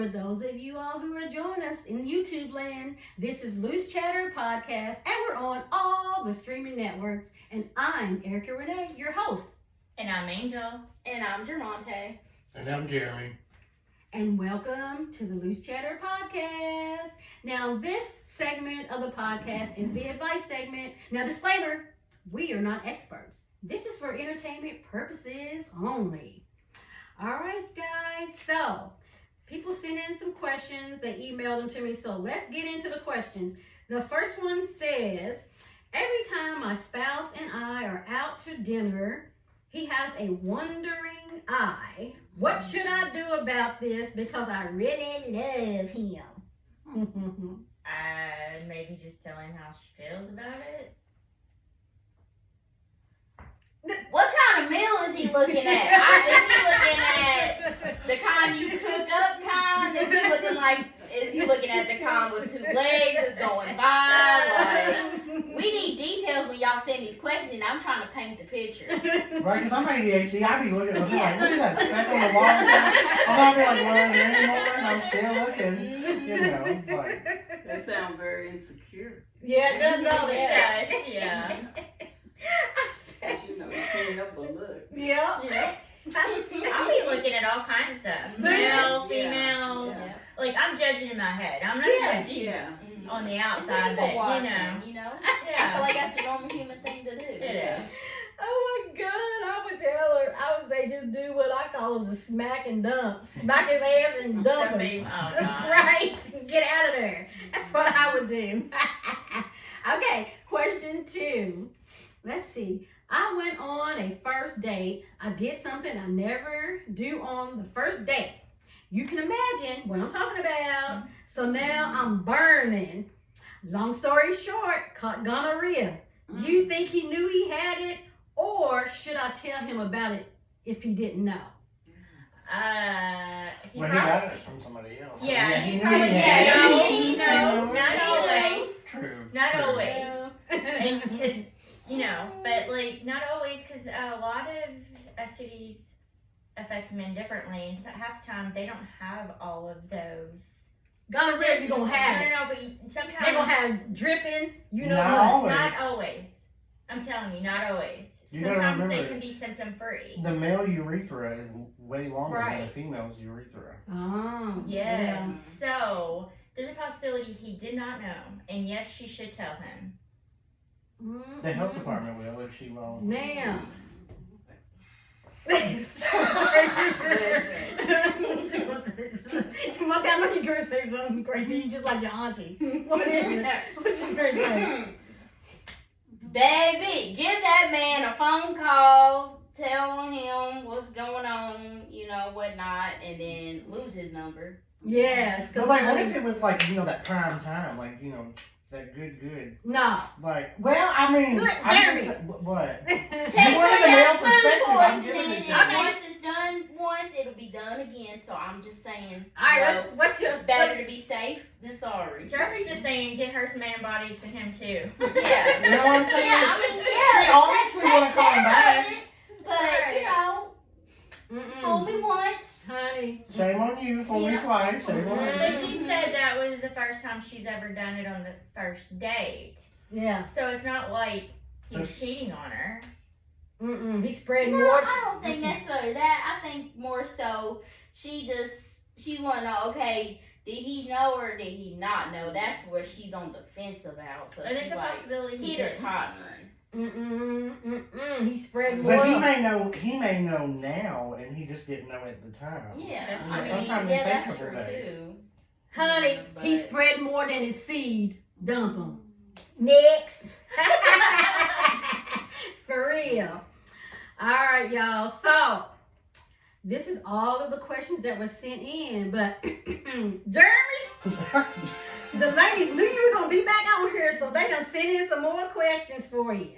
for those of you all who are joining us in YouTube land, this is Loose Chatter Podcast, and we're on all the streaming networks. And I'm Erica Renee, your host. And I'm Angel. And I'm Jermonte. And I'm Jeremy. And welcome to the Loose Chatter Podcast. Now, this segment of the podcast is the advice segment. Now, disclaimer, we are not experts. This is for entertainment purposes only. All right, guys. So, people sent in some questions. They emailed them to me. So, let's get into the questions. The first one says, every time my spouse and I are out to dinner, he has a wandering eye. What should I do about this? Because I really love him. Maybe just tell him how she feels about it. What kind of meal is he looking at? Is he looking at the kind you cook up kind? Is he looking at the kind with two legs that's going by? Like, we need details when y'all send these questions. I'm trying to paint the picture. Right, because I'm ADHD. I be looking, I'm like, look at that speck on the wall. I'm not be like, well, there anymore, and I'm still looking. You know, like. That sounds very insecure. Yeah, it does, don't it? Yeah. Because you know, you can't help but look. Yeah. I'll be looking at all kinds of stuff. Male, females. Yeah. Like, I'm judging in my head. I'm not judging Yeah. on the It's outside, but, people watching, you know. I feel Yeah. like that's a normal human thing to do. It is. Oh my God, I would tell her, I would say just do what I call the smack and dump. Smack his ass and dump him. Oh, That's God. right. Get out of there. That's what I would do. Okay, question 2. Let's see. I went on a first date. I did something I never do on the first date. You can imagine what I'm talking about. So now I'm burning. Long story short, caught gonorrhea. Do you think he knew he had it? Or should I tell him about it if he didn't know? He Well, he probably, got it from somebody else. So, yeah, he knew probably, he had it. no, not always. True. Not true. always. And because, you know, but like, not always, because a lot of STDs affect men differently. And so half the time, they don't have all of those. Gonorrhea, you're going to have it. No, but sometimes. They're going to have dripping, you know Not what? always. Not always. I'm telling you, not always. You gotta Sometimes they remember, can be symptom free. The male urethra is way longer than the Right. female's urethra. Oh, Yes. So there's a possibility he did not know, and yes, she should tell him. Yeah. The health department will if she will. Now. One time I heard your girl say something crazy, you just like your auntie. What is it? What's your girl say? Baby, give that man a phone call, tell him what's going on, you know, whatnot, and then lose his number. Yes. But like, what if it was like, you know, that prime time, like, you know, that good, No. like, well, I mean, Look, I'm Jeremy. just, what? Take You wanted the male perspective, I'm poison giving in, it to and you. once it's done once, it'll be done again. So I'm just saying, Alright, what's your it's better to be safe than sorry. Jeremy's just saying, get her some antibiotics and him too. Yeah. You know what I'm saying? Yeah, I mean, She yeah, obviously take wanna call him care back. of it, but you know, fool me once. Honey. Shame on you, fool me Yeah. twice, shame on But you. she said that was the first time she's ever done it on the first date. Yeah. So it's not like So he's cheating on her. He spread No, more. I don't think necessarily that. I think more so she want to know, okay, did he know or did he not know? That's where she's on the fence about. So Or there's she's a like possibility he teeter didn't. tottering. He spread more. But he may know now, and he just didn't know at the time. Yeah, That's I true. mean, Sometimes yeah, it takes that's a couple true days. too. Honey, Yeah, he but- spread more than his seed. Dump him. Next. For real. All right, y'all. So, this is all of the questions that were sent in. But, Jeremy, the ladies knew you were going to be back on here, so they done sent in some more questions for you.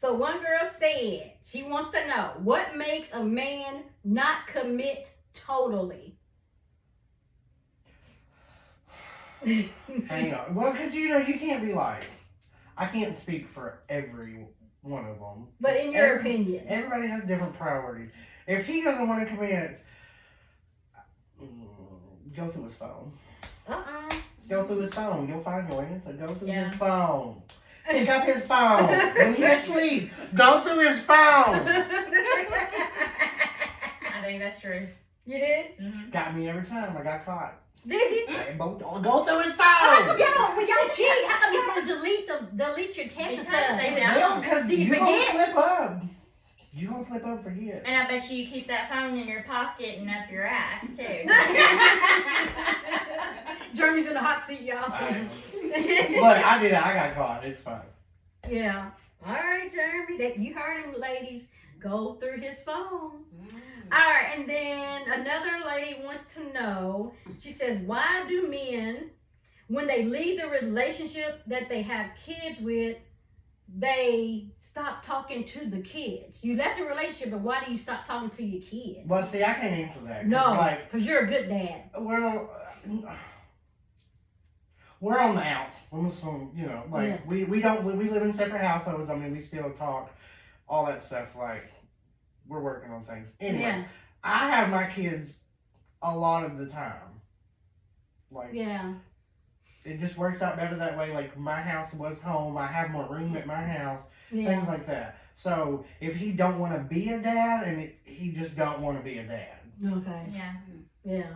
So, one girl said she wants to know, what makes a man not commit totally? Hang on. Well, because you know, you can't be like, I can't speak for every one of them. But in your opinion. Everybody has different priorities. If he doesn't want to commit, Go through his phone. Uh-uh. Go through his phone. You'll find your answer. Go through Yeah. his phone. Pick up his phone. When he's asleep, go through his phone. I think that's true. You did? Mm-hmm. Got me every time I got caught. Did you? Go through his How come phone. y'all don't, when y'all cheat, how come y'all don't delete your text and Because stuff? they Well, because Do you you gonna forget? slip up. You gonna slip up, forget. And I bet you keep that phone in your pocket and up your ass too. Jeremy's in the hot seat, y'all. But I did it. I got caught. It's fine. Yeah. All right, Jeremy. You heard him, ladies. Go through his phone. All right, and then another lady wants to know. She says, "Why do men, when they leave the relationship that they have kids with, they stop talking to the kids? You left the relationship, but why do you stop talking to your kids?" Well, see, I can't answer that. 'Cause, No, Like, because you're a good dad. well, we're on the outs. We're some, you know, like Yeah. we live in separate households. I mean, we still talk, all that stuff. Like, we're working on things. Anyway, Yeah. I have my kids a lot of the time. Like, Yeah. it just works out better that way. Like, my house was home. I have more room at my house. Things Yeah. like that. So if he don't want to be a dad, and he just don't want to be a dad. Okay. Yeah. Yeah.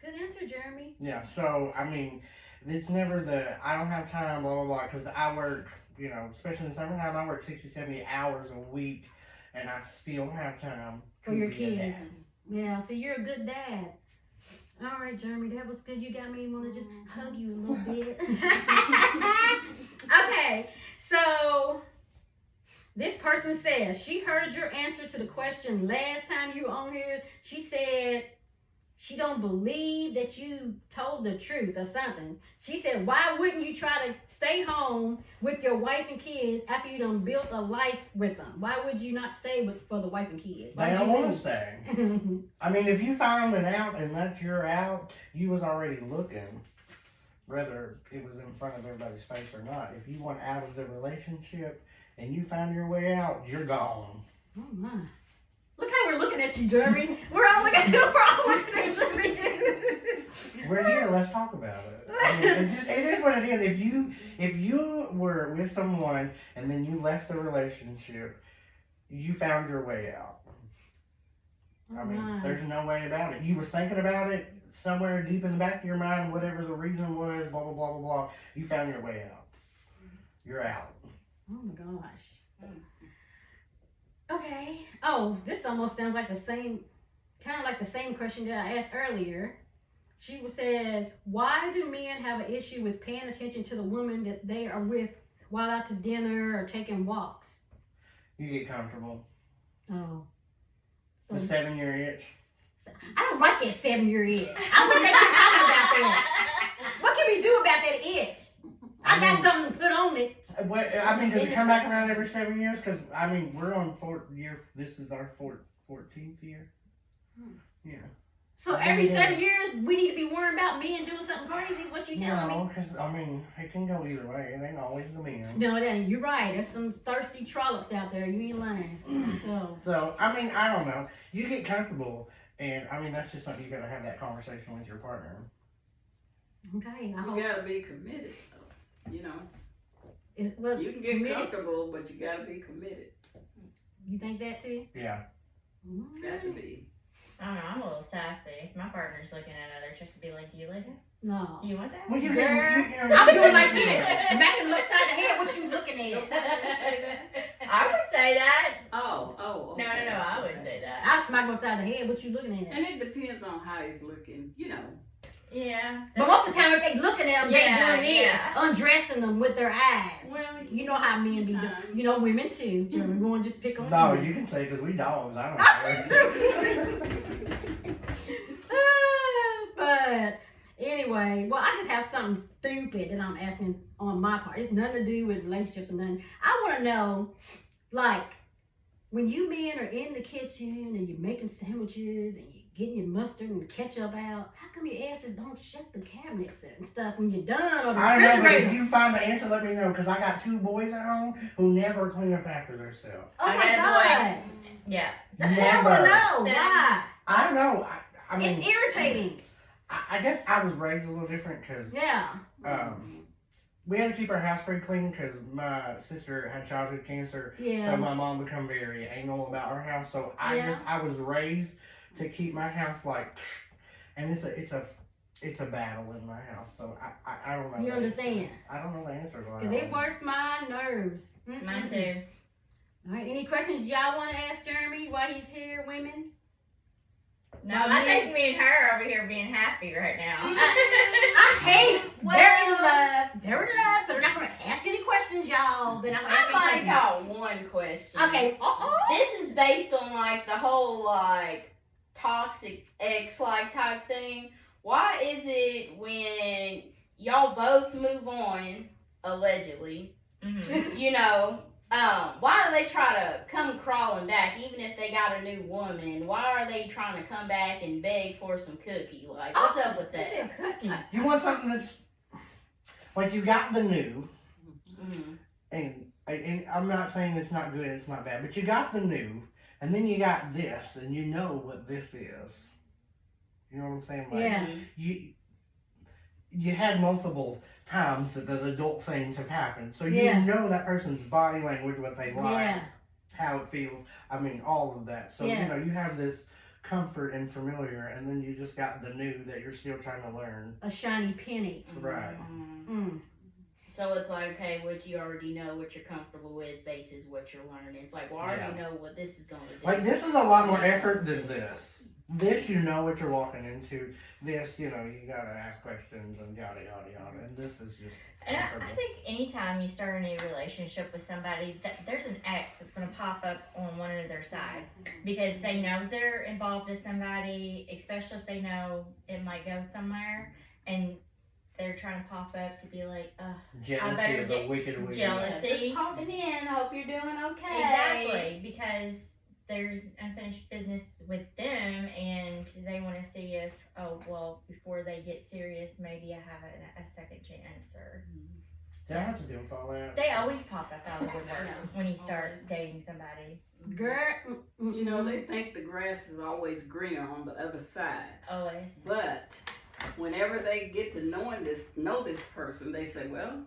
Good answer, Jeremy. Yeah. So I mean, it's never I don't have time, blah blah blah, because I work. You know, especially in the summertime, I work 60, 70 hours a week, and I still have time For to your be a dad. kids. Yeah, so you're a good dad. All right, Jeremy, that was good. You got me want to just hug you a little bit. Okay, so this person says she heard your answer to the question last time you were on here. She said she don't believe that you told the truth or something. She said, why wouldn't you try to stay home with your wife and kids after you done built a life with them? Why would you not stay for the wife and kids? They don't want to stay. to. I mean, if you found it out and that you're out, you was already looking, whether it was in front of everybody's face or not. If you went out of the relationship and you found your way out, you're gone. Oh my. Look how we're looking at you, Jeremy. We're all looking at you. We're here. Let's talk about it. I mean, it is what it is. If you were with someone and then you left the relationship, you found your way out. I mean, there's no way about it. You was thinking about it somewhere deep in the back of your mind, whatever the reason was, blah blah blah blah blah. You found your way out. You're out. Oh my gosh. Okay. Oh, this almost sounds like the same, kind of like the same question that I asked earlier. She says, why do men have an issue with paying attention to the woman that they are with while out to dinner or taking walks? You get comfortable. Oh. It's a 7-year itch. I don't like that 7-year itch. I wish they could talk about that. What can we do about that itch? I got something to put on it. I mean, does it come back around every 7 years? Because, I mean, we're on 4th year. This is our 14th year. Yeah. So every 7 years, we need to be worrying about men doing something crazy is what you telling me? No, because, I mean, it can go either way. It ain't always the men. No, it ain't. You're right. There's some thirsty trollops out there. You ain't lying. So, I mean, I don't know. You get comfortable, and, I mean, that's just something you got to have that conversation with your partner. Okay. I You hope. gotta be committed, though. You know, Well, you can get committed. comfortable, but you gotta be committed. You think that too? Yeah. Got to be. I don't know, I'm a little sassy. If my partner's looking at other chicks to be like, do you like it? No. Do you want that? Well, you Girl, can. I'm doing like this. Smacking him upside the head. What you looking at? I would say that. Oh, No, okay. I would say that. I smack him upside the head. What you looking at? And it depends on how he's looking, you know. Yeah. But most of the time, if they looking at them, Yeah, they doing it, yeah. undressing them with their eyes. Well, You know how men be doing. You know, women too. Jeremy, we want to just pick on No, women. you can say because we dogs. I don't care. But anyway, well, I just have something stupid that I'm asking on my part. It's nothing to do with relationships and nothing. I want to know, like, when you men are in the kitchen and you're making sandwiches and you're getting your mustard and ketchup out, how come your asses don't shut the cabinets and stuff when you're done or the I don't know, but if refrigerator? you find the answer, let me know because I got 2 boys at home who never clean up after themselves. Oh I my got a God. Yeah. That's what I want to know. Never. Why? I don't know. I mean, It's irritating. I guess I was raised a little different because Yeah. we had to keep our house pretty clean because my sister had childhood cancer. Yeah. So my mom become very anal about our house. So Yeah. I was raised to keep my house like, and it's a battle in my house. So I don't know. You the understand? answer. I don't know the answer to Because it works my nerves. Mm-mm. Mine too. All right. Any questions y'all want to ask Jeremy while he's here, women? No, I think me and her over here being happy right now. I hate They're in love. They're in love, so they're not going to ask any questions, y'all. They're not going to ask I might any got one question. questions. Okay. This is based on like the whole like toxic ex like type thing. Why is it when y'all both move on, allegedly, Mhm. you know, why do they try to come crawling back even if they got a new woman? Why are they trying to come back and beg for some cookie? Like, what's up with You that? said cookie. You want something that's like you got the new, Mm. and I'm not saying it's not good, it's not bad, but you got the new, and then you got this, and you know what this is. You know what I'm saying? Like, Yeah. You had multiple times that the adult things have happened, so you Yeah. know that person's body language, what they like, Yeah. how it feels. I mean, all of that. So Yeah. you know, you have this comfort and familiar, and then you just got the new that you're still trying to learn. A shiny penny. Right. Mm. So it's like, okay, what you already know, what you're comfortable with, basis what you're learning. It's like, well, I already know what this is going to do. Like, this is a lot more effort than this. This, you know what you're walking into. This, you know, you gotta ask questions and yada yada yada. And this is just And I comfortable. think anytime you start a new relationship with somebody, there's an ex that's going to pop up on one of their sides because they know they're involved with somebody, especially if they know it might go somewhere, and they're trying to pop up to be like, Jealousy better is get a wicked. jealous. Just popping in. Hope you're doing okay. Exactly, because there's unfinished business with them, and they want to see if, before they get serious, maybe I have a second chance, or Yeah, I have to deal with all that. they always pop up out of the woodwork when you start dating somebody. Girl. You know, they think the grass is always greener on the other side. Always. But whenever they get to know this person, they say, well,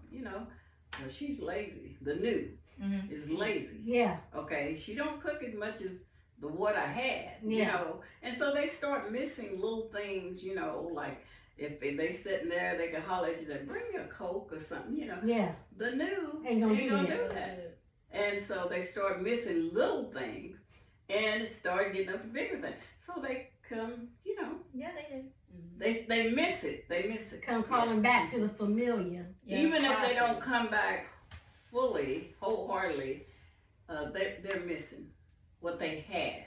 she's lazy. The new Mhm. is lazy. Yeah. Okay, she don't cook as much as the what I had, Yeah. and so they start missing little things, like if they sitting there, they can holler at you, say, bring me a Coke or something, Yeah. The new Ain't gonna do that. And so they start missing little things, and it started getting up to bigger things. So they come, Yeah, they do. they miss it. They miss it. Come crawling back to the familiar. Yeah. Even if try they to. don't come back fully, wholeheartedly, they're missing what they had.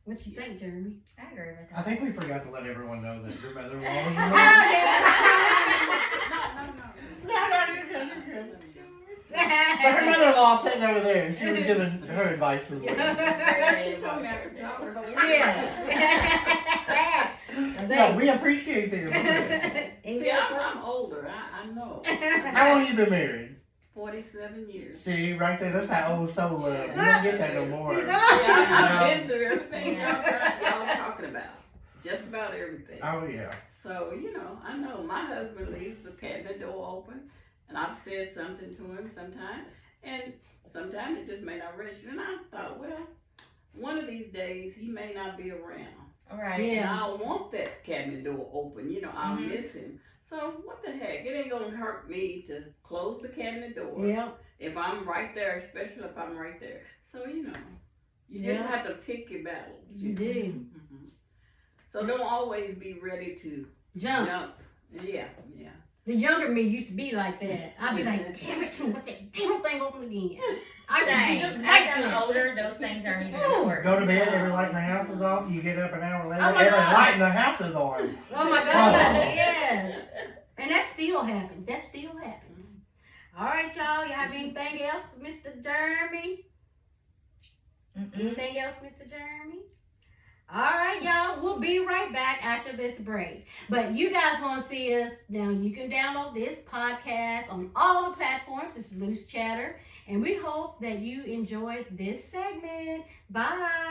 What you think, Jeremy? I agree with that. I think we forgot to let everyone know that your mother-in-law was Oh, your No, you're good, you're good. But her mother-in-law sitting over there, and she was giving her advice as well. She told me I could tell her. Yeah. No, we appreciate them. See, I'm older. I know. How long you been married? 47 years. See, right there, that's that old soul love. You don't get that no more. Yeah, I've been through everything y'all talking about. Just about everything. Oh, yeah. So, I know my husband leaves the cabinet door open, and I've said something to him sometime, and sometimes it just may not register. And I thought, well, one of these days he may not be around. All right. Yeah. And I don't want that cabinet door open. I'll Mhm. miss him. So what the heck? It ain't gonna hurt me to close the cabinet door Yeah. if I'm right there, especially if I'm right there. So you just Yeah. have to pick your battles. You do. Mhm. So don't always be ready to Jump. jump. Yeah. The younger me used to be like that. I'd be like, damn it, what that damn thing open again. I Same. just As like I'm that. older, those things aren't even Ooh. important. Go to bed, every light in the house is off. You get up an hour later, Oh my every God. light in the house is on. Oh my God, yes. And that still happens. That still happens. All right, y'all. You have anything else, Mr. Jeremy? Mm-mm. Anything else, Mr. Jeremy? All right, y'all. We'll be right back after this break. But you guys want to see us, now you can download this podcast on all the platforms. It's Loose Chatter. And we hope that you enjoyed this segment. Bye.